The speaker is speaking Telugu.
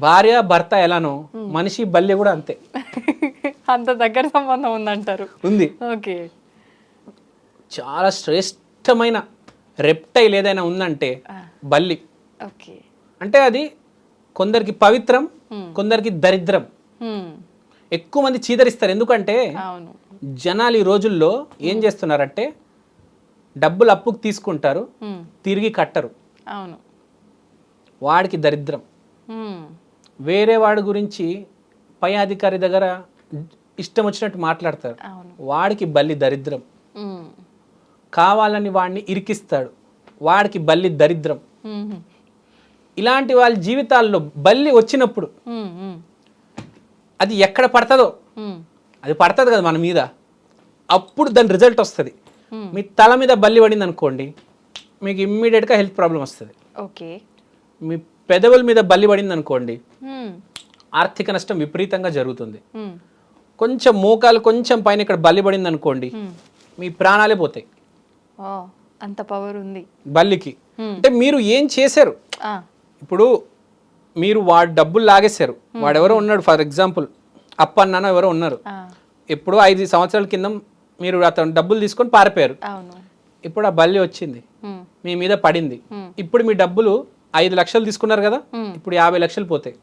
భార్య భర్త ఎలానో మనిషి బల్లి కూడా అంతే. అంత దగ్గర సంబంధం ఉందంటారు. ఉంది. ఓకే. చాలా శ్రేష్టమైన రెప్టైల్ ఏదైనా ఉందంటే బల్లి. ఓకే. అంటే అది కొందరికి పవిత్రం, కొందరికి దరిద్రం. ఎక్కువ మంది చీదరిస్తారు. ఎందుకంటే అవును. జనాలు ఈ రోజుల్లో ఏం చేస్తున్నారంటే డబ్బులు అప్పుకు తీసుకుంటారు, తిరిగి కట్టరు. అవును. వాడికి దరిద్రం. వేరే వాడి గురించి పై అధికారి దగ్గర ఇష్టం వచ్చినట్టు మాట్లాడతారు. వాడికి బల్లి దరిద్రం. కావాలని వాడిని ఇరికిస్తాడు, వాడికి బల్లి దరిద్రం. ఇలాంటి వాళ్ళ జీవితాల్లో బల్లి వచ్చినప్పుడు అది ఎక్కడ పడుతుందో, అది పడుతుంది కదా మన మీద, అప్పుడు దాని రిజల్ట్ వస్తుంది. మీ తల మీద బల్లి పడింది అనుకోండి, మీకు ఇమ్మీడియట్గా హెల్త్ ప్రాబ్లం వస్తుంది. ఓకే. మీ పెదవుల మీద బల్లి పడింది అనుకోండి, ఆర్థిక నష్టం విపరీతంగా జరుగుతుంది. కొంచెం మోకాలు కొంచెం పైన ఇక్కడ బల్లి పడింది అనుకోండి, మీ ప్రాణాలే పోతాయి. అంత పవర్ ఉంది బల్లికి. అంటే మీరు ఏం చేశారు? ఇప్పుడు మీరు వాడు డబ్బులు లాగేశారు, వాడెవరో ఉన్నాడు, ఫర్ ఎగ్జాంపుల్ అప్పన్నానో ఎవరో ఉన్నారు, ఎప్పుడో 5 సంవత్సరాల కింద మీరు అతను డబ్బులు తీసుకొని పారిపోయారు. ఇప్పుడు ఆ బల్లి వచ్చింది, మీ మీద పడింది. ఇప్పుడు మీ డబ్బులు 5 లక్షలు తీసుకున్నారు కదా, ఇప్పుడు 50 లక్షలు పోతాయి.